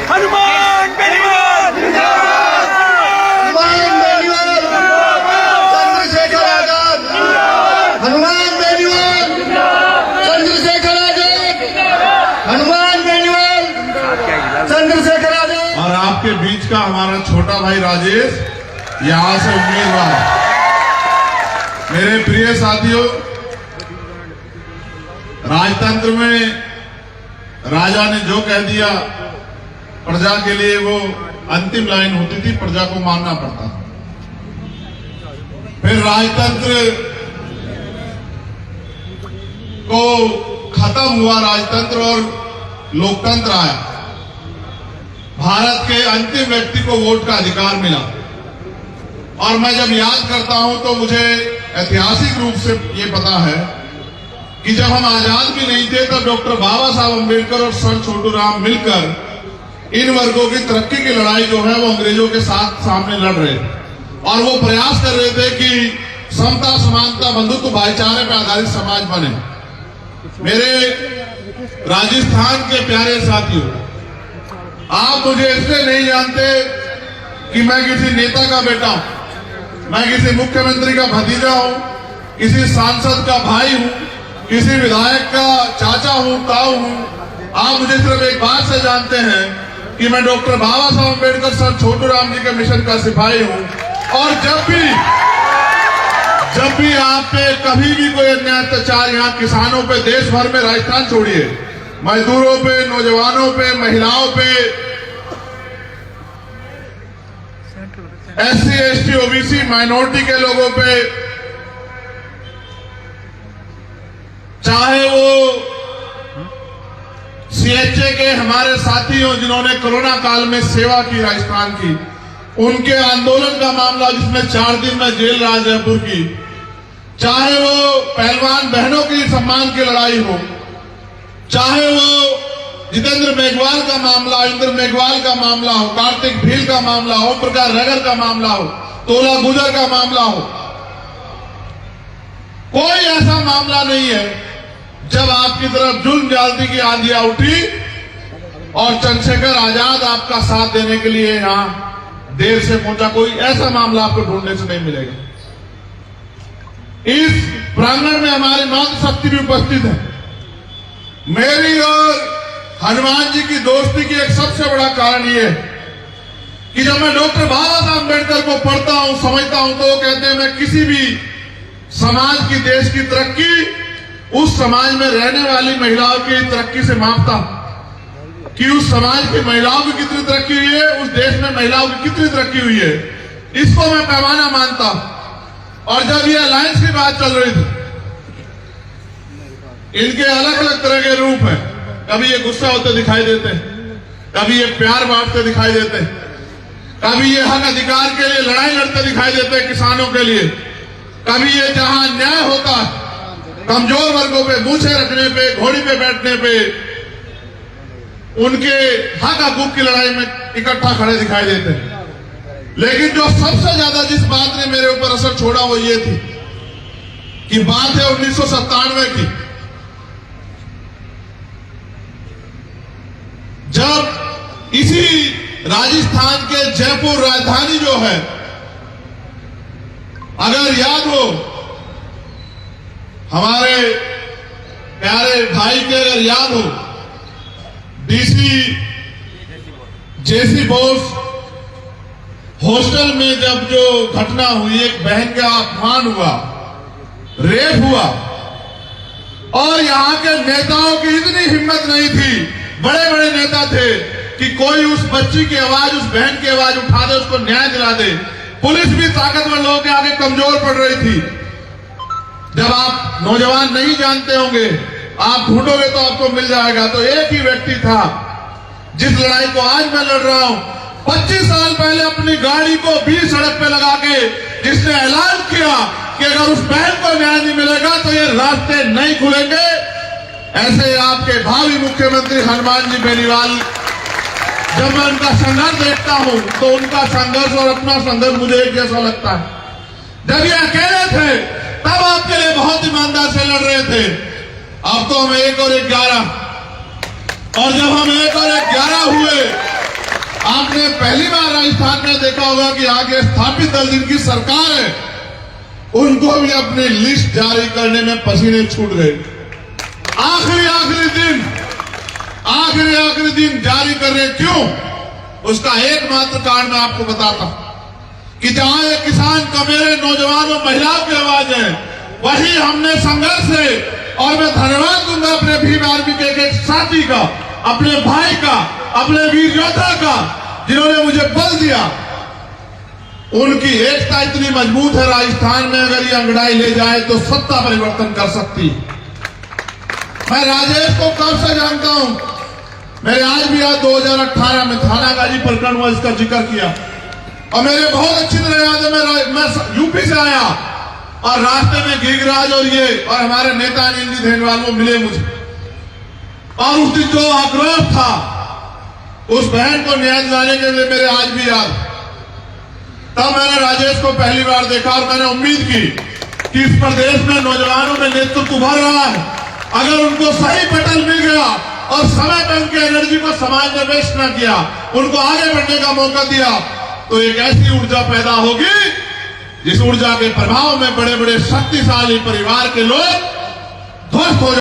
हनुमान बेनीवाल हनुमान बेनीवाल चंद्रशेखर आजाद हनुमान बेनीवाल चंद्रशेखर आजाद हनुमान बेनीवाल चंद्रशेखर आजाद। और आपके बीच का हमारा छोटा भाई राजेश यहां से उम्मीदवार। मेरे प्रिय साथियों, राजतंत्र में राजा ने जो कह दिया प्रजा के लिए वो अंतिम लाइन होती थी, प्रजा को मानना पड़ता था। फिर राजतंत्र को खत्म हुआ राजतंत्र और लोकतंत्र आया। भारत के अंतिम व्यक्ति को वोट का अधिकार मिला। और मैं जब याद करता हूं तो मुझे ऐतिहासिक रूप से ये पता है कि जब हम आजाद भी नहीं थे तब डॉक्टर बाबा साहब अम्बेडकर और सर छोटू राम मिलकर इन वर्गों की तरक्की की लड़ाई जो है वो अंग्रेजों के साथ सामने लड़ रहे थे। और वो प्रयास कर रहे थे कि समता, समानता, बंधुत्व, भाईचारे पर आधारित समाज बने। मेरे राजस्थान के प्यारे साथियों, आप मुझे इसलिए नहीं जानते कि मैं किसी नेता का बेटा हूं, मैं किसी मुख्यमंत्री का भतीजा हूं, किसी सांसद का भाई हूं, किसी विधायक का चाचा हूं, ताऊ हूं। आप मुझे सिर्फ एक बात से जानते हैं कि मैं डॉक्टर बाबा साहब अम्बेडकर सर छोटू राम जी के मिशन का सिपाही हूं। और जब भी आप पे कभी भी कोई अन्याय अत्याचार यहाँ किसानों पे, देश भर में, राजस्थान छोड़िए, मजदूरों पे, नौजवानों पे, महिलाओं पे, SC, ST, OBC, माइनॉरिटी के लोगों पे, चाहे वो CHA के हमारे साथी हो जिन्होंने कोरोना काल में सेवा की राजस्थान की, उनके आंदोलन का मामला जिसमें 4 दिन में जेल रहा जयपुर की, चाहे वो पहलवान बहनों की सम्मान की लड़ाई हो, चाहे वो जितेंद्र मेघवाल का मामला, इंद्र मेघवाल का मामला हो, कार्तिक भील का मामला हो, प्रकाश रगर का मामला हो, तोला गुजर का मामला हो, कोई ऐसा मामला नहीं है जब आपकी तरफ जुल्म ज्यादती की आंधियां उठी और चंद्रशेखर आजाद आपका साथ देने के लिए यहां देर से पहुंचा। कोई ऐसा मामला आपको ढूंढने से नहीं मिलेगा। इस प्रांगण में हमारी मातृशक्ति भी उपस्थित है। मेरी और हनुमान जी की दोस्ती की एक सबसे बड़ा कारण यह है कि जब मैं डॉक्टर बाबा साहब अम्बेडकर को पढ़ता हूं, समझता हूं, तो वो कहते हैं मैं किसी भी समाज की, देश की तरक्की उस समाज में रहने वाली महिलाओं की तरक्की से मापता हूं कि उस समाज की महिलाओं की कितनी तरक्की हुई है, उस देश में महिलाओं की कितनी तरक्की हुई है, इसको मैं पैमाना मानता हूं। और जब ये अलायंस की बात चल रही थी, इनके अलग अलग तरह के रूप हैं। कभी ये गुस्सा होते दिखाई देते हैं, कभी ये प्यार बांटते दिखाई देते हैं, कभी ये हक अधिकार के लिए लड़ाई लड़ते दिखाई देते हैं किसानों के लिए, कभी ये जहां न्याय होता है कमजोर वर्गों पे मूछे रखने पे, घोड़ी पे बैठने पे, उनके हक हकूक की लड़ाई में इकट्ठा खड़े दिखाई देते हैं। लेकिन जो सबसे ज्यादा जिस बात ने मेरे ऊपर असर छोड़ा वो ये थी कि बात है 1997 की, जब इसी राजस्थान के जयपुर राजधानी जो है, अगर याद हो हमारे प्यारे भाई के, अगर याद हो DC JC बोस हॉस्टल में जब जो घटना हुई, एक बहन का अपमान हुआ, रेप हुआ, और यहां के नेताओं की इतनी हिम्मत नहीं थी, बड़े बड़े नेता थे कि कोई उस बच्ची की आवाज, उस बहन की आवाज उठा दे, उसको न्याय दिला दे। पुलिस भी ताकतवर लोगों के आगे कमजोर पड़ रही थी। जब आप नौजवान नहीं जानते होंगे, आप ढूंढोगे तो आपको मिल जाएगा। तो एक ही व्यक्ति था जिस लड़ाई को आज मैं लड़ रहा हूं, 25 साल पहले अपनी गाड़ी को बीच सड़क पे लगा के जिसने ऐलान किया कि अगर उस बहन को न्याय नहीं मिलेगा तो ये रास्ते नहीं खुलेंगे। ऐसे आपके भावी मुख्यमंत्री हनुमान जी बेनीवाल, जब मैं उनका संघर्ष देखता हूं तो उनका संघर्ष और अपना संघर्ष मुझे एक जैसा लगता है। जब ये अकेले थे तब आपके लिए बहुत ईमानदार से लड़ रहे थे, अब तो हम 1 और 11, और जब हम 1 और 11 हुए, आपने पहली बार राजस्थान में देखा होगा कि आगे स्थापित दल जिनकी सरकार है, उनको भी अपनी लिस्ट जारी करने में पसीने छूट गए। आखिरी दिन जारी कर रहे, क्यों? उसका एकमात्र कारण मैं आपको बताता हूं कि जहां एक किसान का, मेरे नौजवानों महिलाओं की आवाज है, वही हमने संघर्ष है। और मैं धन्यवाद दूंगा अपने भीम आर्मी के एक साथी का, अपने भाई का, अपने वीर योद्धा का, जिन्होंने मुझे बल दिया। उनकी एकता इतनी मजबूत है राजस्थान में, अगर ये अंगड़ाई ले जाए तो सत्ता परिवर्तन कर सकती। मैं राजेश को कब से जानता हूं, मेरे आज भी याद 2018 में थानागाजी प्रकरण हुआ, इसका जिक्र किया, और मेरे बहुत अच्छी तरह याद है। मैं यूपी से आया और रास्ते में गिरिराज और हमारे नेता नीलजी धेनवाल वो मिले मुझे, और उस दिन जो आक्रोश था उस बहन को न्याय दिलाने के लिए, मेरे आज भी याद। तब मैंने राजेश को पहली बार देखा और मैंने उम्मीद की कि इस प्रदेश में नौजवानों में नेतृत्व उभर रहा है। अगर उनको सही पटल मिल गया और समय पर उनकी एनर्जी को समाज में वेस्ट न किया, उनको आगे बढ़ने का मौका दिया, तो एक ऐसी ऊर्जा पैदा होगी जिस ऊर्जा के प्रभाव में बड़े बड़े शक्तिशाली परिवार के लोग ध्वस्त हो